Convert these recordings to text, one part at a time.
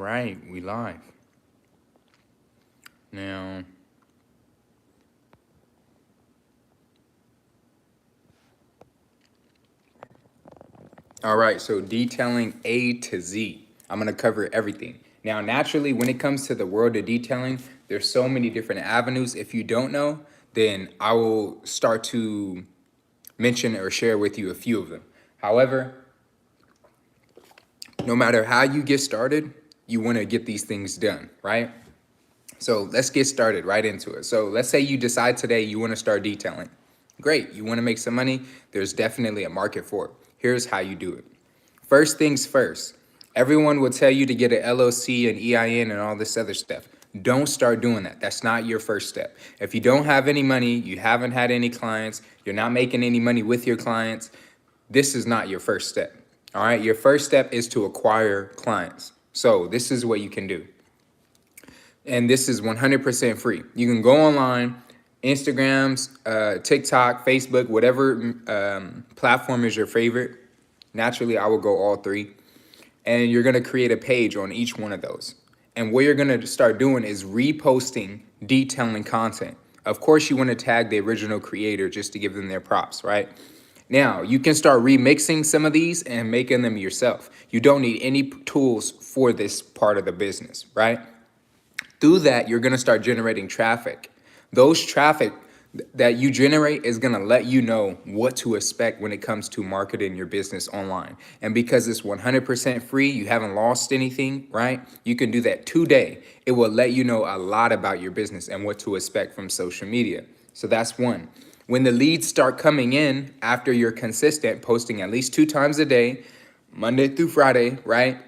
right, we live. Now, all right, so detailing A to Z. I'm gonna cover everything. Now, naturally, when it comes to the world of detailing, there's so many different avenues. If you don't know, then I will start to mention or share with you a few of them. However, no matter how you get started, you wanna get these things done, right? So let's get started right into it. So let's say you decide today you want to start detailing. Great, you want to make some money. There's definitely a market for it. Here's how you do it. First things first, everyone will tell you to get an LLC and EIN and all this other stuff. Don't start doing that. That's not your first step. If you don't have any money, you haven't had any clients, you're not making any money with your clients, this is not your first step. All right, your first step is to acquire clients. So this is what you can do. And this is 100% free. You can go online, Instagrams, TikTok, Facebook, whatever platform is your favorite. Naturally, I will go all three. And you're gonna create a page on each one of those. And what you're gonna start doing is reposting detailing content. Of course, you wanna tag the original creator just to give them their props, right? Now, you can start remixing some of these and making them yourself. You don't need any tools for this part of the business, right? Through that, you're gonna start generating traffic. Those traffic that you generate is gonna let you know what to expect when it comes to marketing your business online. And because it's 100% free, you haven't lost anything, right? You can do that today. It will let you know a lot about your business and what to expect from social media. So that's one. When the leads start coming in after you're consistent, posting at least 2 times a day, Monday through Friday, right?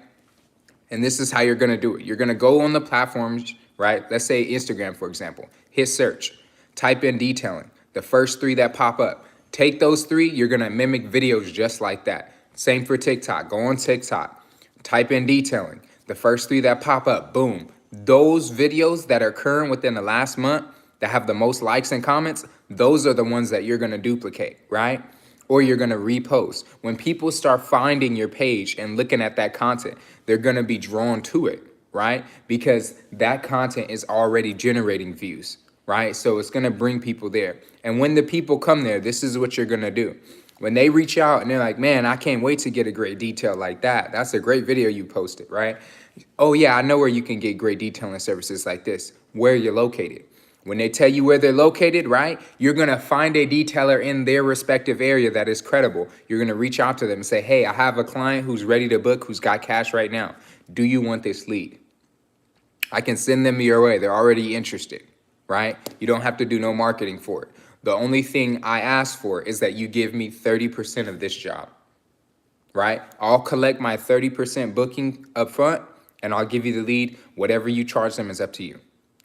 And this is how you're gonna do it. You're gonna go on the platforms, right? Let's say Instagram, for example. Hit search, type in detailing. The first 3 that pop up. Take those 3, you're gonna mimic videos just like that. Same for TikTok. Go on TikTok, type in detailing. The first 3 that pop up, boom. Those videos that are current within the last month that have the most likes and comments, those are the ones that you're gonna duplicate, right? Or you're gonna repost. When people start finding your page and looking at that content, they're gonna be drawn to it, right? Because that content is already generating views, right? So it's gonna bring people there. And when the people come there, this is what you're gonna do. When they reach out and they're like, man, I can't wait to get a great detail like that. That's a great video you posted, right? Oh yeah, I know where you can get great detailing services like this. Where you're located. When they tell you where they're located, right, you're gonna find a detailer in their respective area that is credible. You're gonna reach out to them and say, hey, I have a client who's ready to book, who's got cash right now. Do you want this lead? I can send them your way. They're already interested, right? You don't have to do no marketing for it. The only thing I ask for is that you give me 30% of this job, right? I'll collect my 30% booking up front and I'll give you the lead. Whatever you charge them is up to you,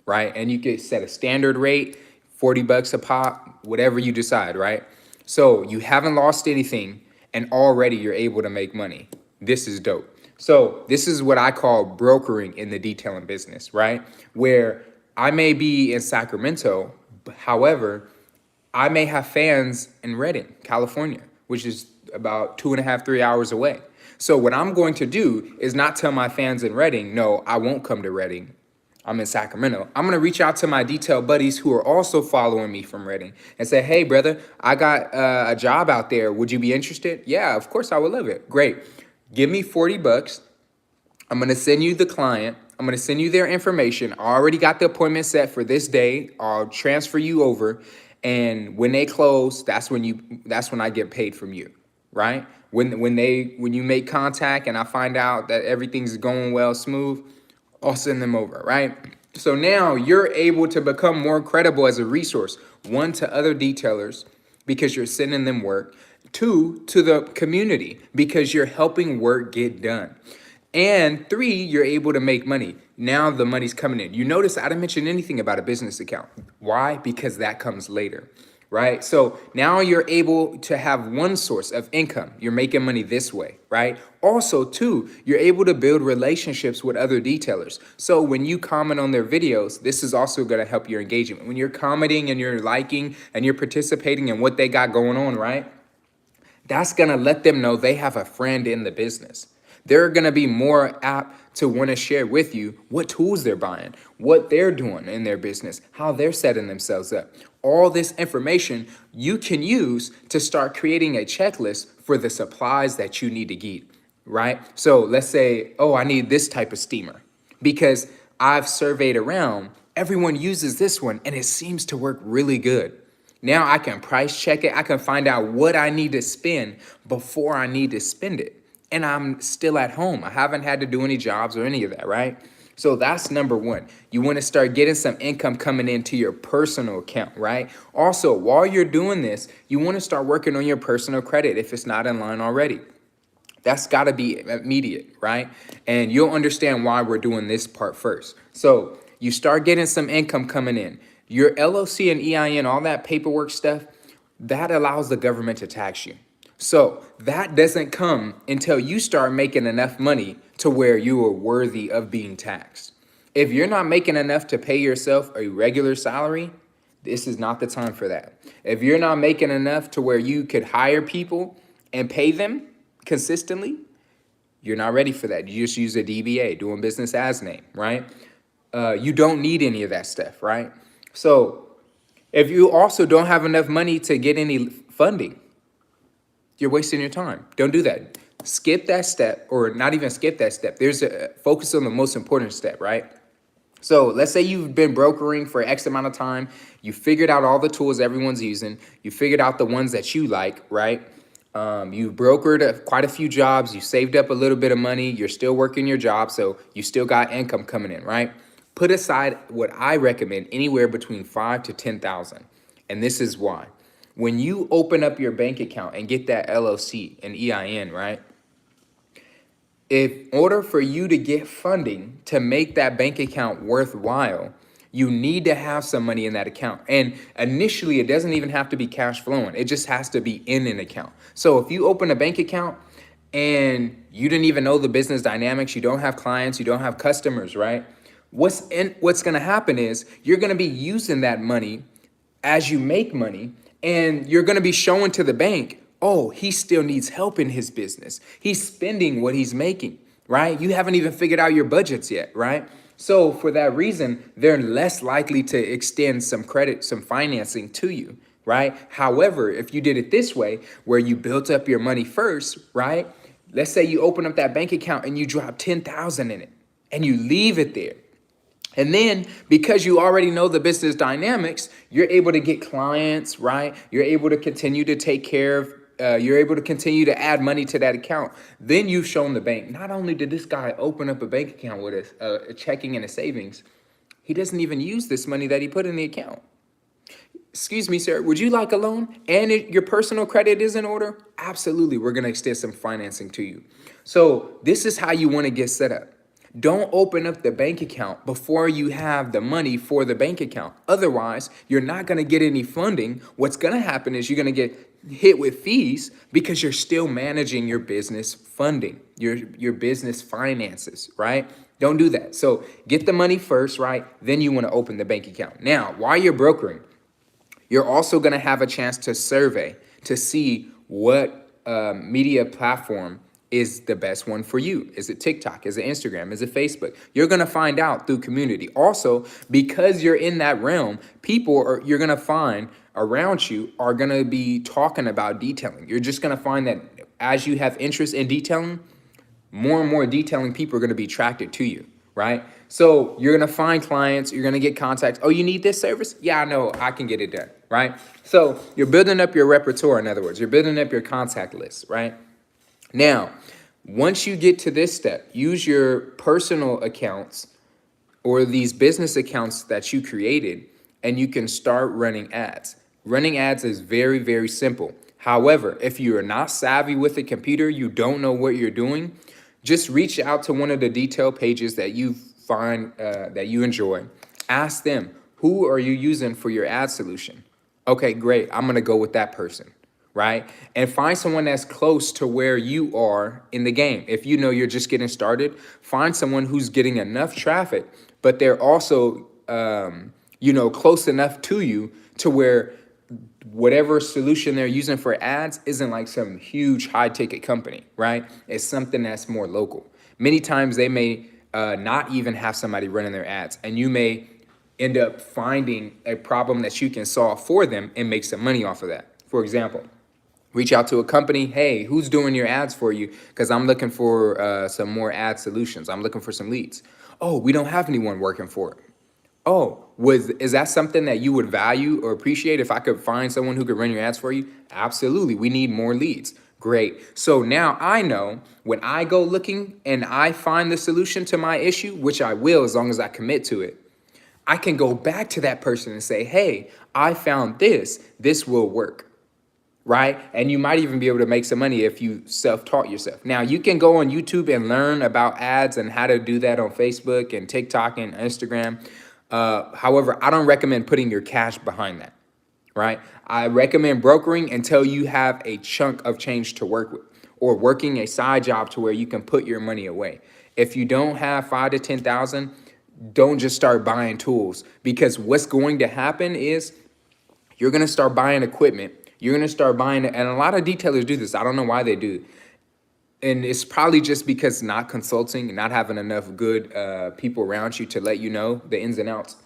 right? And you can set a standard rate, 40 bucks a pop, whatever you decide, right? So you haven't lost anything and already you're able to make money. This is dope. So this is what I call brokering in the detailing business, right? Where I may be in Sacramento, however, I may have fans in Redding, California, which is about 2.5, 3 hours away. So what I'm going to do is not tell my fans in Redding, no, I won't come to Redding. I'm in Sacramento. I'm gonna reach out to my detail buddies who are also following me from Redding and say, hey brother, I got a job out there. Would you be interested? Yeah, of course I would love it. Great. Give me 40 bucks. I'm gonna send you the client. I'm gonna send you their information. I already got the appointment set for this day. I'll transfer you over. And when they close, that's when I get paid from you, right? When you make contact and I find out that everything's going well, smooth, I'll send them over, right? So now you're able to become more credible as a resource, one, to other detailers because you're sending them work, two, to the community because you're helping work get done. And 3, you're able to make money. Now the money's coming in. You notice I didn't mention anything about a business account. Why? Because that comes later, right? So now you're able to have one source of income. You're making money this way, right? Also, 2, you're able to build relationships with other detailers. So when you comment on their videos, this is also going to help your engagement. When you're commenting and you're liking and you're participating in what they got going on, right? That's going to let them know they have a friend in the business. They're going to be more apt to want to share with you what tools they're buying, what they're doing in their business, how they're setting themselves up. All this information you can use to start creating a checklist for the supplies that you need to get, right? So let's say, oh, I need this type of steamer because I've surveyed around, everyone uses this one and it seems to work really good. Now I can price check it. I can find out what I need to spend before I need to spend it. And I'm still at home. I haven't had to do any jobs or any of that, right? So that's number one. You want to start getting some income coming into your personal account, right? Also, while you're doing this, you want to start working on your personal credit if it's not in line already. That's got to be immediate, right? And you'll understand why we're doing this part first. So you start getting some income coming in. Your LLC and EIN, all that paperwork stuff, that allows the government to tax you. So that doesn't come until you start making enough money to where you are worthy of being taxed. If you're not making enough to pay yourself a regular salary, this is not the time for that. If you're not making enough to where you could hire people and pay them consistently, you're not ready for that. You just use a DBA, doing business as name, right? You don't need any of that stuff, right? So if you also don't have enough money to get any funding, you're wasting your time. Don't do that. Skip that step, or not even skip that step. There's a focus on the most important step, right? So let's say you've been brokering for X amount of time. You figured out all the tools everyone's using. You figured out the ones that you like, right? You brokered quite a few jobs. You saved up a little bit of money. You're still working your job, so you still got income coming in, right? Put aside what I recommend, anywhere between 5 to 10,000. And this is why. When you open up your bank account and get that LLC and EIN, right? In order for you to get funding to make that bank account worthwhile, you need to have some money in that account. And initially, it doesn't even have to be cash flowing. It just has to be in an account. So if you open a bank account and you didn't even know the business dynamics, you don't have clients, you don't have customers, right? What's going to happen is you're going to be using that money as you make money, and you're going to be showing to the bank, oh, he still needs help in his business. He's spending what he's making, right? You haven't even figured out your budgets yet, right? So for that reason, they're less likely to extend some credit, some financing to you, right? However, if you did it this way, where you built up your money first, right? Let's say you open up that bank account and you drop 10,000 in it and you leave it there. And then because you already know the business dynamics, you're able to get clients, right? You're able to continue to take care of, you're able to continue to add money to that account. Then you've shown the bank, not only did this guy open up a bank account with us, a checking and a savings, he doesn't even use this money that he put in the account. Excuse me, sir, would you like a loan? And your personal credit is in order? Absolutely, we're gonna extend some financing to you. So this is how you wanna get set up. Don't open up the bank account before you have the money for the bank account. Otherwise, you're not going to get any funding. What's going to happen is you're going to get hit with fees because you're still managing your business funding, your business finances, right? Don't do that. So get the money first, right? Then you want to open the bank account. Now, while you're brokering, you're also going to have a chance to survey to see what media platform is the best one for you. Is it TikTok? Is it Instagram? Is it Facebook? You're going to find out through community. Also, because you're in that realm, you're going to find around you are going to be talking about detailing. You're just going to find that as you have interest in detailing, more and more detailing people are going to be attracted to you, right? So you're going to find clients, you're going to get contacts. Oh, you need this service? Yeah, I know, I can get it done, right? So you're building up your repertoire, in other words, you're building up your contact list, right? Now, once you get to this step, use your personal accounts or these business accounts that you created, and you can start running ads. Running ads is very, very simple. However, if you are not savvy with a computer, you don't know what you're doing, just reach out to one of the detail pages that you find that you enjoy. Ask them, who are you using for your ad solution? Okay, great. I'm going to go with that person. Right? And find someone that's close to where you are in the game. If you know you're just getting started, find someone who's getting enough traffic, but they're also, close enough to you to where whatever solution they're using for ads isn't like some huge high ticket company, right? It's something that's more local. Many times they may not even have somebody running their ads, and you may end up finding a problem that you can solve for them and make some money off of that. For example, reach out to a company. Hey, who's doing your ads for you? Because I'm looking for some more ad solutions. I'm looking for some leads. Oh, we don't have anyone working for it. Oh, is that something that you would value or appreciate if I could find someone who could run your ads for you? Absolutely. We need more leads. Great. So now I know when I go looking and I find the solution to my issue, which I will as long as I commit to it, I can go back to that person and say, hey, I found this. This will work. Right? And you might even be able to make some money if you self-taught yourself. Now, you can go on YouTube and learn about ads and how to do that on Facebook and TikTok and Instagram. However, I don't recommend putting your cash behind that, right? I recommend brokering until you have a chunk of change to work with, or working a side job to where you can put your money away. If you don't have 5 to 10,000, don't just start buying tools, because what's going to happen is you're going to start buying equipment. You're going to start buying it. And a lot of detailers do this. I don't know why they do. And it's probably just because not consulting, not having enough good people around you to let you know the ins and outs.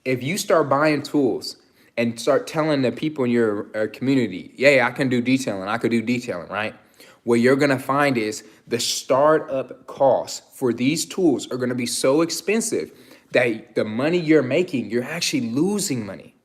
If you start buying tools and start telling the people in your community, yeah, I can do detailing, I could do detailing, right? What you're going to find is the startup costs for these tools are going to be so expensive that the money you're making, you're actually losing money,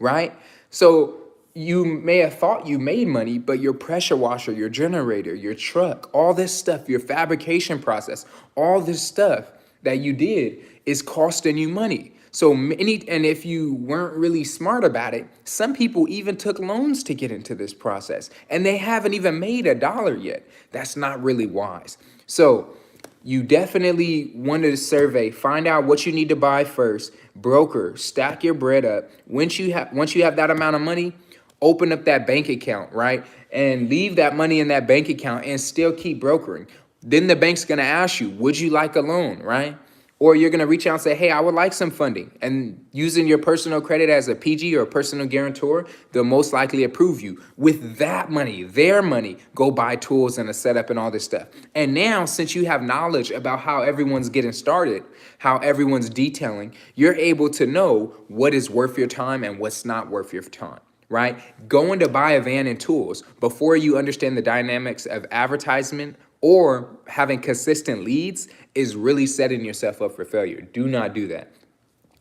right? So you may have thought you made money, but your pressure washer, your generator, your truck, all this stuff, your fabrication process, all this stuff that you did is costing you money. So many, and if you weren't really smart about it, some people even took loans to get into this process and they haven't even made $1 yet. That's not really wise. So you definitely want to survey, find out what you need to buy first, broker, stack your bread up. Once you have that amount of money, open up that bank account, right? And leave that money in that bank account and still keep brokering. Then the bank's going to ask you, would you like a loan, right? Or you're going to reach out and say, hey, I would like some funding. And using your personal credit as a PG or a personal guarantor, they'll most likely approve you. With that money, their money, go buy tools and a setup and all this stuff. And now, since you have knowledge about how everyone's getting started, how everyone's detailing, you're able to know what is worth your time and what's not worth your time. Right? Going to buy a van and tools before you understand the dynamics of advertisement or having consistent leads is really setting yourself up for failure. Do not do that.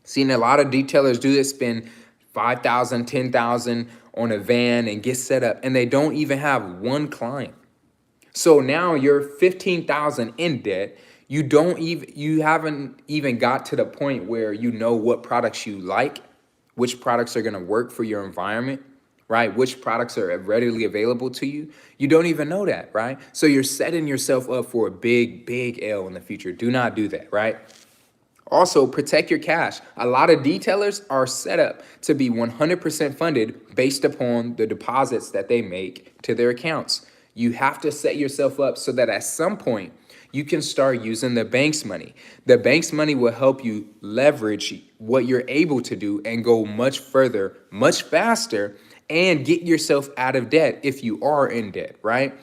Seen a lot of detailers do this, spend $5,000, $10,000 on a van and get set up, and they don't even have one client. So now you're $15,000 in debt. You haven't even got to the point where you know what products you like, which products are going to work for your environment, right? Which products are readily available to you. You don't even know that, right? So you're setting yourself up for a big, big L in the future. Do not do that, right? Also, protect your cash. A lot of detailers are set up to be 100% funded based upon the deposits that they make to their accounts. You have to set yourself up so that at some point you can start using the bank's money. The bank's money will help you leverage what you're able to do and go much further, much faster, and get yourself out of debt if you are in debt, right?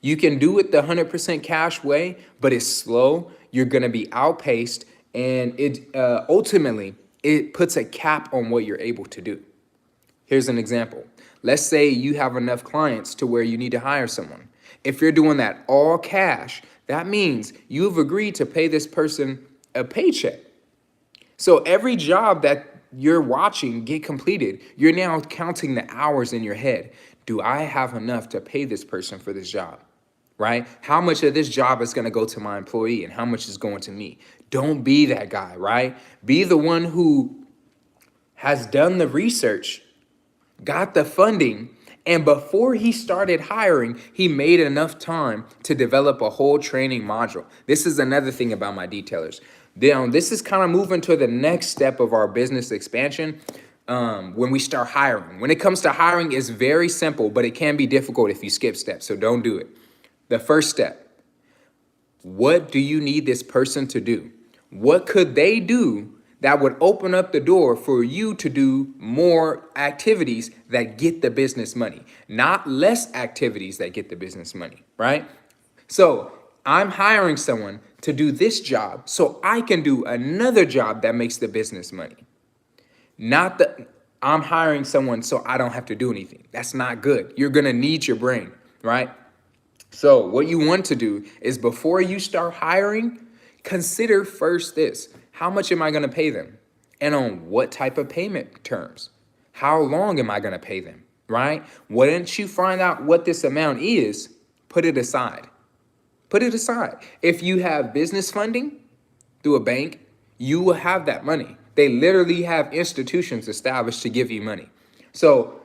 You can do it the 100% cash way, but it's slow. You're going to be outpaced, and it ultimately it puts a cap on what you're able to do. Here's an example. Let's say you have enough clients to where you need to hire someone. If you're doing that all cash, that means you've agreed to pay this person a paycheck. So every job that you're watching get completed, you're now counting the hours in your head. Do I have enough to pay this person for this job? Right? How much of this job is going to go to my employee and how much is going to me? Don't be that guy, right? Be the one who has done the research, got the funding, and before he started hiring, he made enough time to develop a whole training module. This is another thing about my detailers. Now, this is kind of moving to the next step of our business expansion when we start hiring. When it comes to hiring, it's very simple, but it can be difficult if you skip steps, so don't do it. The first step, what do you need this person to do? What could they do that would open up the door for you to do more activities that get the business money, not less activities that get the business money, right? So I'm hiring someone to do this job so I can do another job that makes the business money. Not that I'm hiring someone so I don't have to do anything. That's not good. You're going to need your brain, right? So what you want to do is before you start hiring, consider first this. How much am I going to pay them? And on what type of payment terms? How long am I going to pay them, right? Once you find out what this amount is, put it aside. Put it aside. If you have business funding through a bank, you will have that money. They literally have institutions established to give you money. So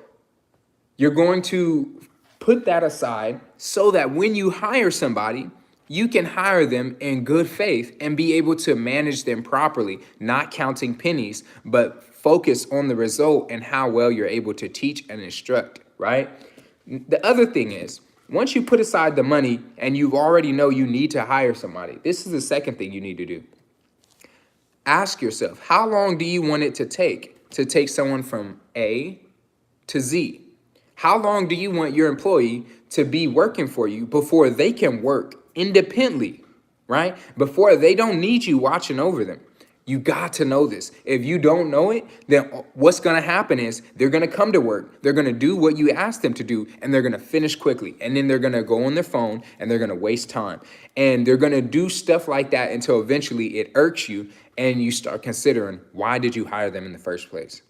you're going to put that aside so that when you hire somebody, you can hire them in good faith and be able to manage them properly, not counting pennies, but focus on the result and how well you're able to teach and instruct, right? The other thing is, once you put aside the money and you already know you need to hire somebody, this is the second thing you need to do. Ask yourself, how long do you want it to take someone from A to Z? How long do you want your employee to be working for you before they can work independently, right? Before they don't need you watching over them. You got to know this. If you don't know it, then what's going to happen is they're going to come to work. They're going to do what you asked them to do, and they're going to finish quickly. And then they're going to go on their phone, and they're going to waste time. And they're going to do stuff like that until eventually it irks you, and you start considering, why did you hire them in the first place?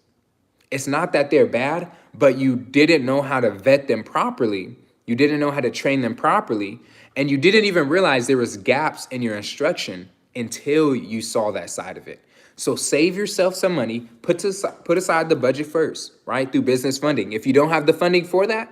It's not that they're bad, but you didn't know how to vet them properly. You didn't know how to train them properly, and you didn't even realize there was gaps in your instruction until you saw that side of it. So save yourself some money, put aside the budget first, right? Through business funding. If you don't have the funding for that,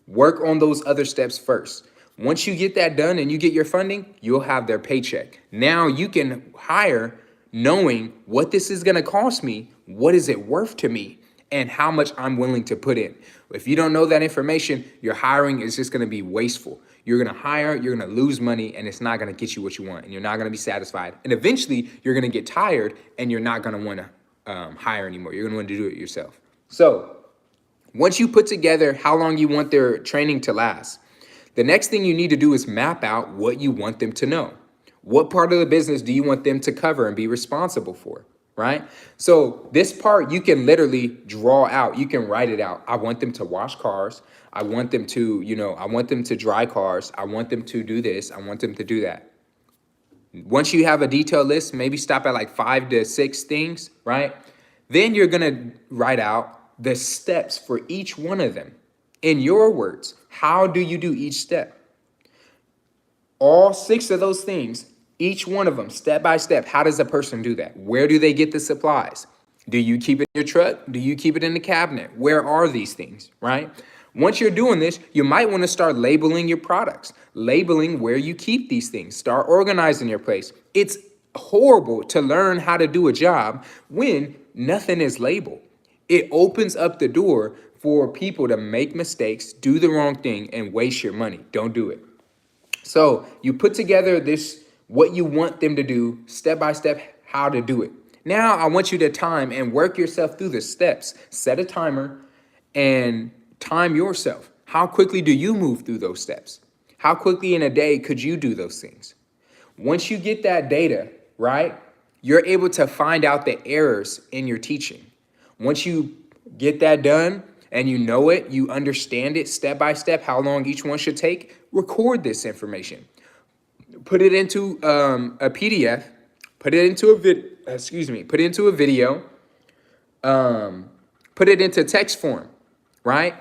work on those other steps first. Once you get that done and you get your funding, you'll have their paycheck. Now you can hire knowing what this is going to cost me, what is it worth to me, and how much I'm willing to put in. If you don't know that information, your hiring is just going to be wasteful. You're going to hire, you're going to lose money, and it's not going to get you what you want, and you're not going to be satisfied. And eventually, you're going to get tired, and you're not going to want to hire anymore. You're going to want to do it yourself. So once you put together how long you want their training to last, the next thing you need to do is map out what you want them to know. What part of the business do you want them to cover and be responsible for? Right? So this part you can literally draw out. You can write it out. I want them to wash cars. I want them to, I want them to dry cars. I want them to do this. I want them to do that. Once you have a detailed list, maybe stop at like 5 to 6 things, right? Then you're going to write out the steps for each one of them. In your words, how do you do each step? All 6 of those things, each one of them, step by step. How does a person do that? Where do they get the supplies? Do you keep it in your truck? Do you keep it in the cabinet? Where are these things, right? Once you're doing this, you might want to start labeling your products, labeling where you keep these things, start organizing your place. It's horrible to learn how to do a job when nothing is labeled. It opens up the door for people to make mistakes, do the wrong thing, and waste your money. Don't do it. So you put together this, what you want them to do, step by step, how to do it. Now I want you to time and work yourself through the steps. Set a timer and time yourself. How quickly do you move through those steps? How quickly in a day could you do those things? Once you get that data, right, you're able to find out the errors in your teaching. Once you get that done and you know it, you understand it step by step, how long each one should take, record this information. Put it into a PDF, put it into a video, put it into text form, right?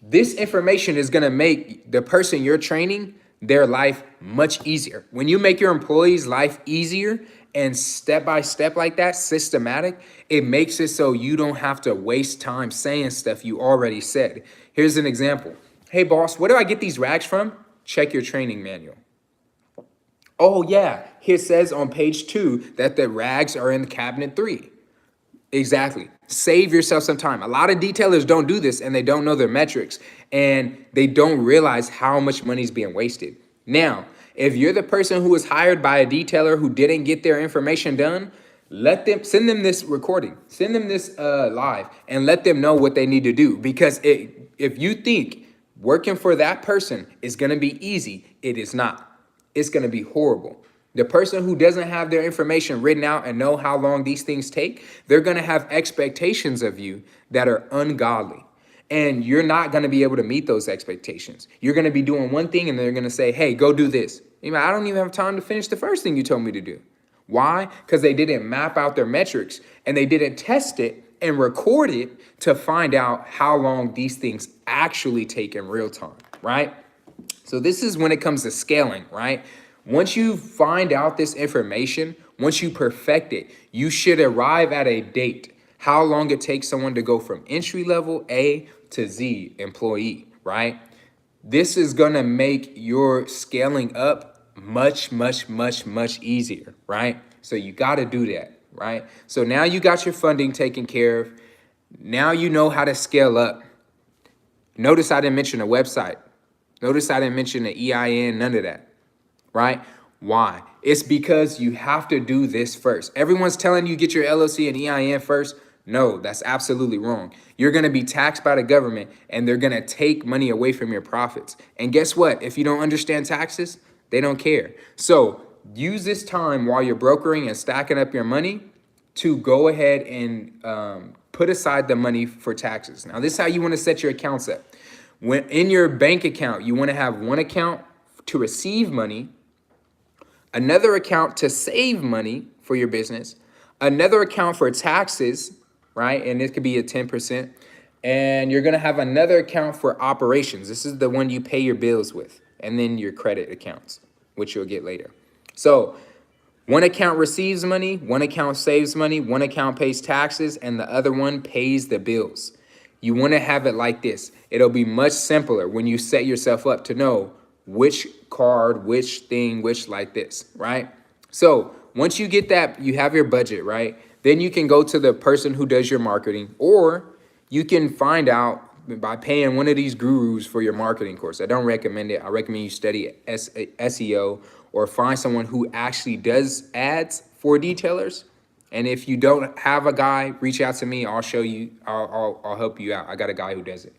This information is going to make the person you're training their life much easier. When you make your employees' life easier and step by step like that, systematic, it makes it so you don't have to waste time saying stuff you already said. Here's an example. Hey, boss, where do I get these rags from? Check your training manual. Oh, yeah, it says on page 2 that the rags are in cabinet 3. Exactly. Save yourself some time. A lot of detailers don't do this and they don't know their metrics and they don't realize how much money is being wasted. Now, if you're the person who was hired by a detailer who didn't get their information done, Send them this recording, send them this live, and let them know what they need to do. Because if you think working for that person is going to be easy, it is not. It's going to be horrible. The person who doesn't have their information written out and know how long these things take, they're going to have expectations of you that are ungodly. And you're not going to be able to meet those expectations. You're going to be doing one thing and they're going to say, hey, go do this. I don't even have time to finish the first thing you told me to do. Why? Because they didn't map out their metrics and they didn't test it and record it to find out how long these things actually take in real time, right? So this is when it comes to scaling, right? Once you find out this information, once you perfect it, you should arrive at a date, how long it takes someone to go from entry level A to Z employee, right? This is gonna make your scaling up much, much, much, much easier, right? So you gotta do that, right? So now you got your funding taken care of. Now you know how to scale up. Notice I didn't mention a website. Notice I didn't mention an EIN, none of that, right? Why? It's because you have to do this first. Everyone's telling you get your LLC and EIN first. No, that's absolutely wrong. You're going to be taxed by the government and they're going to take money away from your profits. And guess what? If you don't understand taxes, they don't care. So use this time while you're brokering and stacking up your money to go ahead and put aside the money for taxes. Now, this is how you want to set your accounts up. When in your bank account, you want to have one account to receive money, another account to save money for your business, another account for taxes, right? And it could be a 10%. And you're going to have another account for operations. This is the one you pay your bills with. And then your credit accounts, which you'll get later. So one account receives money, one account saves money, one account pays taxes, and the other one pays the bills. You want to have it like this. It'll be much simpler when you set yourself up to know which card, which thing, which like this, right? So once you get that, you have your budget, right? Then you can go to the person who does your marketing, or you can find out by paying one of these gurus for your marketing course. I don't recommend it. I recommend you study SEO or find someone who actually does ads for detailers. And if you don't have a guy, reach out to me. I'll show you. I'll help you out. I got a guy who does it.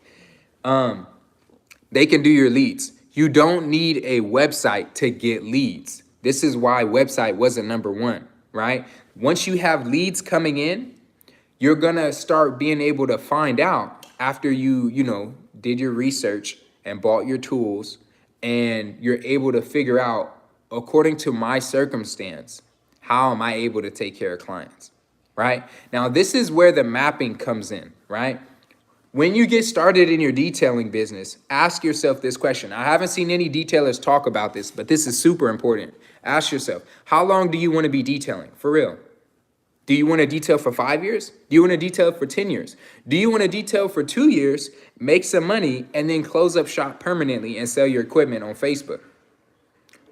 They can do your leads. You don't need a website to get leads. This is why website wasn't number one, right? Once you have leads coming in, you're gonna start being able to find out after you did your research and bought your tools, and you're able to figure out, according to my circumstance, how am I able to take care of clients, right? Now, this is where the mapping comes in, right? When you get started in your detailing business, ask yourself this question. I haven't seen any detailers talk about this, but this is super important. Ask yourself, how long do you want to be detailing? For real. Do you want to detail for 5 years? Do you want to detail for 10 years? Do you want to detail for 2 years, make some money, and then close up shop permanently and sell your equipment on Facebook?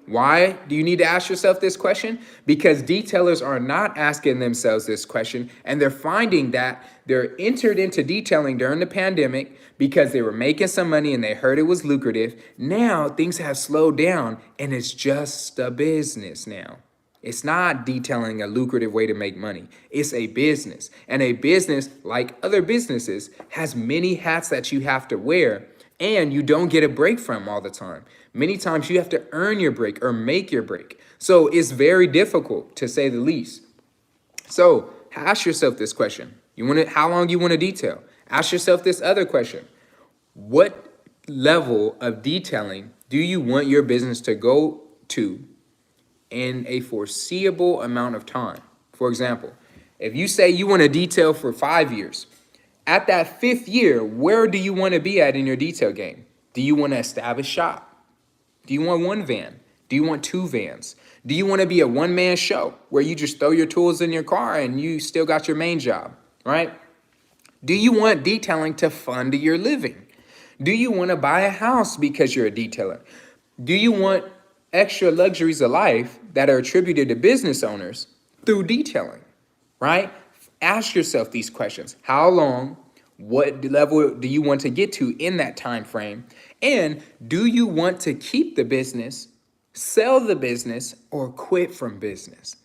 Why do you need to ask yourself this question? Because detailers are not asking themselves this question, and they're finding that they're entered into detailing during the pandemic because they were making some money and they heard it was lucrative. Now things have slowed down and it's just a business now. It's not detailing a lucrative way to make money. It's a business. And a business, like other businesses, has many hats that you have to wear, and you don't get a break from all the time. Many times you have to earn your break or make your break. So it's very difficult, to say the least. So ask yourself this question. How long you want to detail? Ask yourself this other question. What level of detailing do you want your business to go to in a foreseeable amount of time? For example, if you say you want to detail for 5 years, at that 5th year, where do you want to be at in your detail game? Do you want to establish shop? Do you want one van? Do you want 2 vans? Do you want to be a one-man show where you just throw your tools in your car and you still got your main job, right? Do you want detailing to fund your living? Do you want to buy a house because you're a detailer? Do you want extra luxuries of life that are attributed to business owners through detailing, right? Ask yourself these questions. How long, what level do you want to get to in that time frame? And do you want to keep the business, sell the business, or quit from business?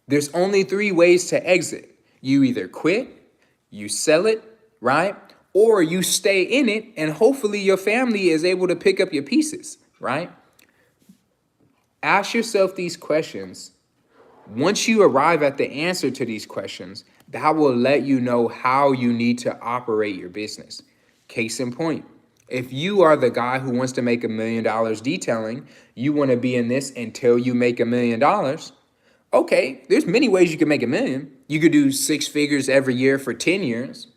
There's only three ways to exit. You either quit, you sell it, right? Or you stay in it and hopefully your family is able to pick up your pieces, right? Ask yourself these questions. Once you arrive at the answer to these questions, that will let you know how you need to operate your business. Case in point, if you are the guy who wants to make $1 million detailing, you want to be in this until you make $1 million. Okay, there's many ways you can make $1 million. You could do 6 figures every year for 10 years.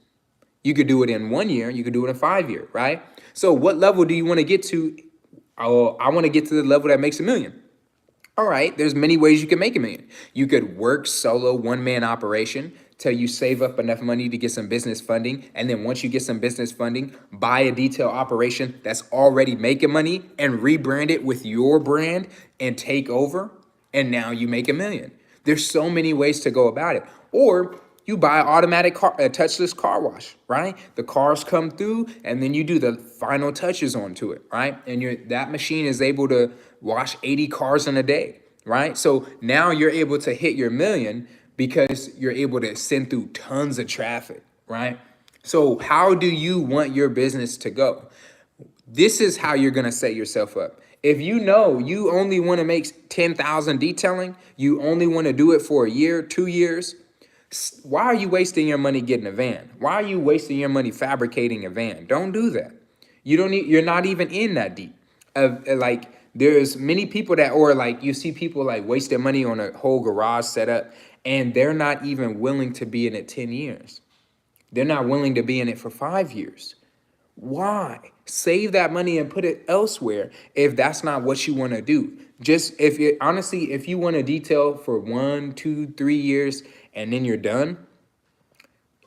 You could do it in 1 year. You could do it in 5 years, right? So what level do you want to get to? Oh, I want to get to the level that makes $1 million. All right, there's many ways you can make $1 million. You could work solo one-man operation till you save up enough money to get some business funding. And then once you get some business funding, buy a detail operation that's already making money and rebrand it with your brand and take over. And now you make $1 million. There's so many ways to go about it. Or you buy an automatic touchless car wash, right? The cars come through and then you do the final touches onto it, right? And that machine is able to wash 80 cars in a day, right? So now you're able to hit your $1 million because you're able to send through tons of traffic, right? So how do you want your business to go? This is how you're going to set yourself up. If you know you only want to make 10,000 detailing, you only want to do it for a year, 2 years, why are you wasting your money getting a van? Why are you wasting your money fabricating a van? Don't do that. You're not even in that deep. Like there's many people that, or like you see people like wasting money on a whole garage setup and they're not even willing to be in it 10 years. They're not willing to be in it for 5 years. Why? Save that money and put it elsewhere if that's not what you want to do. Just if you want to detail for 1, 2, 3 years and then you're done,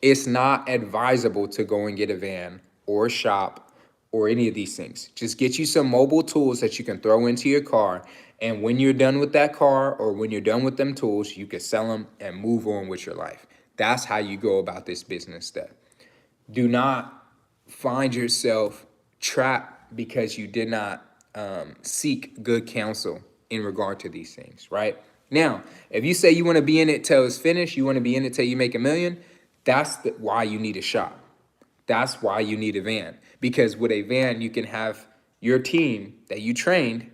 it's not advisable to go and get a van or a shop or any of these things. Just get you some mobile tools that you can throw into your car. And when you're done with that car or when you're done with them tools, you can sell them and move on with your life. That's how you go about this business step. Do not find yourself trapped because you did not seek good counsel in regard to these things, right? Now, if you say you want to be in it till it's finished, you want to be in it till you make $1 million, that's why you need a shop. That's why you need a van. Because with a van, you can have your team that you trained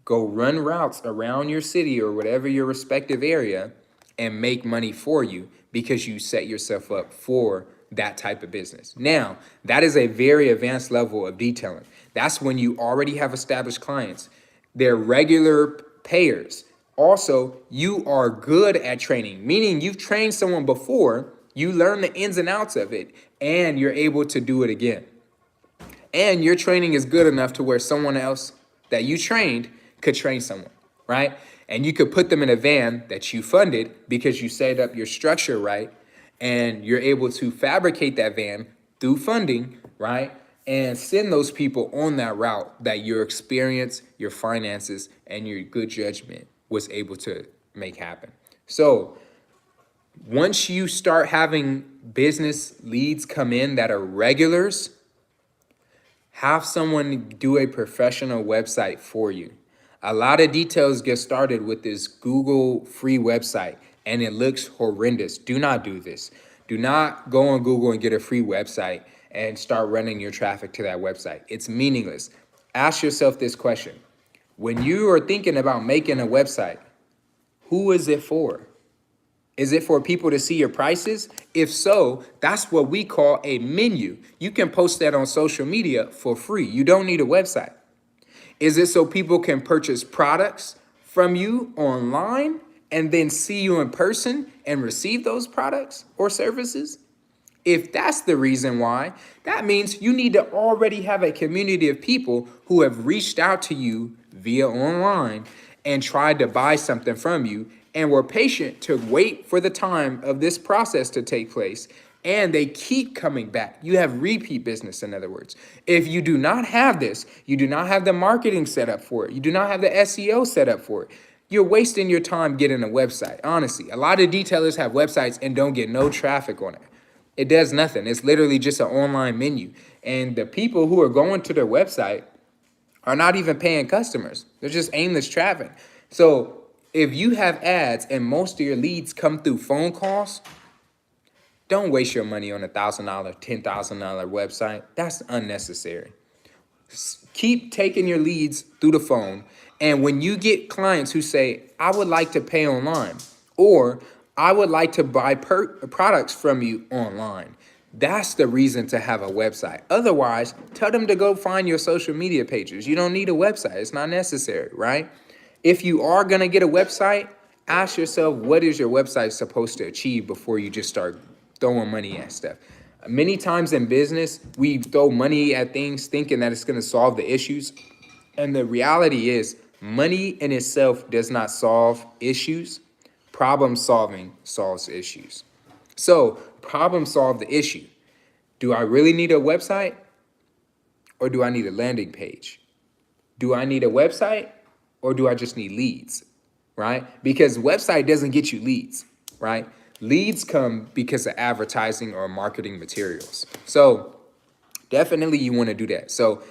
go run routes around your city or whatever your respective area and make money for you because you set yourself up for that type of business. Now, that is a very advanced level of detailing. That's when you already have established clients. They're regular payers. Also, you are good at training, meaning you've trained someone before, you learn the ins and outs of it, and you're able to do it again. And your training is good enough to where someone else that you trained could train someone, right? And you could put them in a van that you funded because you set up your structure right, and you're able to fabricate that van through funding, right? And send those people on that route that your experience, your finances, and your good judgment was able to make happen. So once you start having business leads come in that are regulars, have someone do a professional website for you. A lot of details get started with this Google free website and it looks horrendous. Do not do this. Do not go on Google and get a free website and start running your traffic to that website. It's meaningless. Ask yourself this question. When you are thinking about making a website, who is it for? Is it for people to see your prices? If so, that's what we call a menu. You can post that on social media for free. You don't need a website. Is it so people can purchase products from you online and then see you in person and receive those products or services? If that's the reason why, that means you need to already have a community of people who have reached out to you via online and tried to buy something from you and were patient to wait for the time of this process to take place. And they keep coming back. You have repeat business, in other words. If you do not have this, you do not have the marketing set up for it, you do not have the SEO set up for it, you're wasting your time getting a website. Honestly, a lot of detailers have websites and don't get no traffic on it. It does nothing. It's literally just an online menu. And the people who are going to their website are not even paying customers. They're just aimless traffic. So If you have ads and most of your leads come through phone calls, don't waste your money on $1,000, $10,000 website. That's unnecessary. Keep taking your leads through the phone. And when you get clients who say, I would like to pay online, or I would like to buy products from you online, that's the reason to have a website. Otherwise, tell them to go find your social media pages. You don't need a website. It's not necessary, right? If you are going to get a website, ask yourself, what is your website supposed to achieve before you just start throwing money at stuff? Many times in business, we throw money at things thinking that it's going to solve the issues. And the reality is, money in itself does not solve issues. Problem solving solves issues. So, problem solve the issue. Do I really need a website, or do I need a landing page? Do I need a website, or do I just need leads, right? Because website doesn't get you leads, right? Leads come because of advertising or marketing materials. So definitely you want to do that. So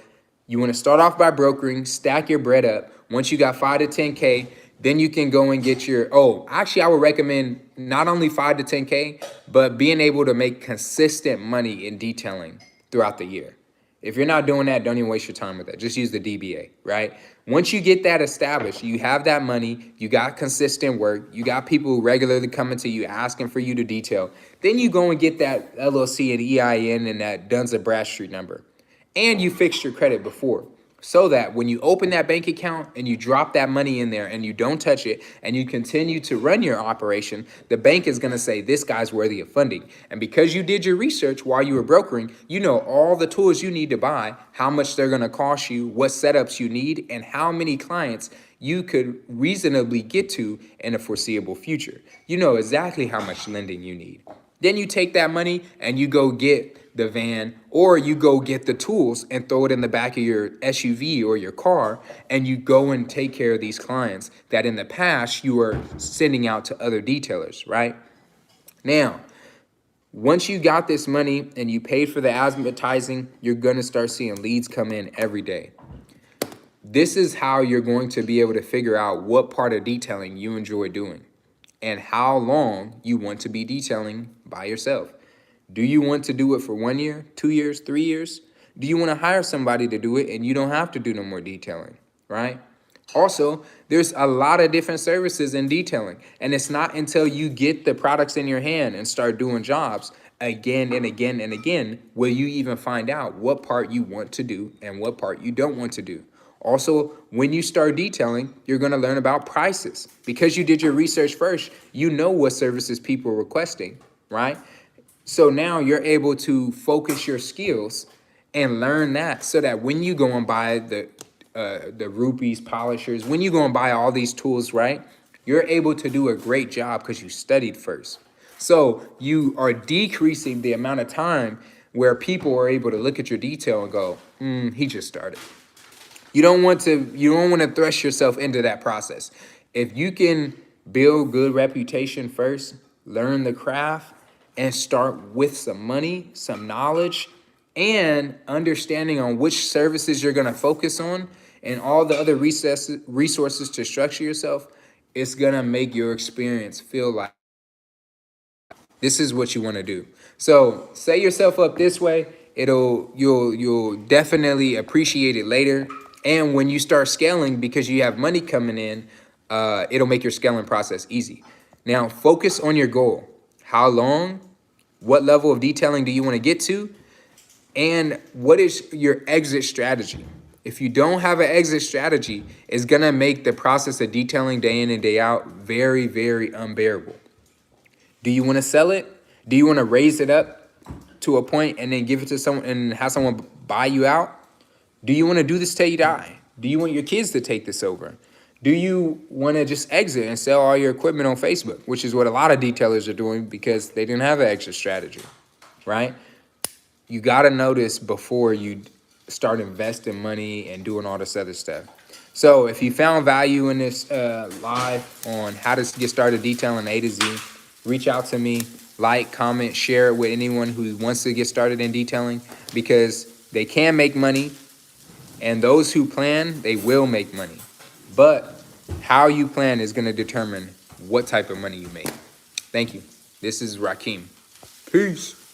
you want to start off by brokering, stack your bread up. Once you got 5 to 10K, then you can go and get your, actually I would recommend not only 5 to 10K, but being able to make consistent money in detailing throughout the year. If you're not doing that, don't even waste your time with that. Just use the DBA, right? Once you get that established, you have that money, you got consistent work, you got people regularly coming to you asking for you to detail. Then you go and get that LLC and EIN and that Duns and Bradstreet number. And you fixed your credit before. So that when you open that bank account and you drop that money in there and you don't touch it and you continue to run your operation, the bank is going to say, this guy's worthy of funding. And because you did your research while you were brokering, you know all the tools you need to buy, how much they're going to cost you, what setups you need, and how many clients you could reasonably get to in a foreseeable future. You know exactly how much lending you need. Then you take that money and you go get the van, or you go get the tools and throw it in the back of your SUV or your car, and you go and take care of these clients that in the past you were sending out to other detailers, right? Now, once you got this money and you paid for the advertising, you're going to start seeing leads come in every day. This is how you're going to be able to figure out what part of detailing you enjoy doing and how long you want to be detailing by yourself. Do you want to do it for 1 year, 2 years, 3 years? Do you want to hire somebody to do it and you don't have to do no more detailing, right? Also, there's a lot of different services in detailing, and it's not until you get the products in your hand and start doing jobs again and again and again will you even find out what part you want to do and what part you don't want to do. Also, when you start detailing, you're going to learn about prices. Because you did your research first, you know what services people are requesting, right? So now you're able to focus your skills and learn that, so that when you go and buy the rupees, polishers, when you go and buy all these tools, right, you're able to do a great job because you studied first. So you are decreasing the amount of time where people are able to look at your detail and go, he just started. You don't want to thrust yourself into that process. If you can build good reputation first, learn the craft, and start with some money, some knowledge, and understanding on which services you're going to focus on and all the other resources to structure yourself, it's going to make your experience feel like this is what you want to do. So set yourself up this way. You'll definitely appreciate it later. And when you start scaling, because you have money coming in, it'll make your scaling process easy. Now, focus on your goal. How long? What level of detailing do you want to get to? And what is your exit strategy? If you don't have an exit strategy, it's going to make the process of detailing day in and day out very, very unbearable. Do you want to sell it? Do you want to raise it up to a point and then give it to someone and have someone buy you out? Do you want to do this till you die? Do you want your kids to take this over? Do you want to just exit and sell all your equipment on Facebook, which is what a lot of detailers are doing because they didn't have an exit strategy, right? You got to know this before you start investing money and doing all this other stuff. So if you found value in this live on how to get started detailing A to Z, reach out to me, like, comment, share it with anyone who wants to get started in detailing, because they can make money, and those who plan, they will make money. But How you plan is going to determine what type of money you make. Thank you. This is Rakeem. Peace.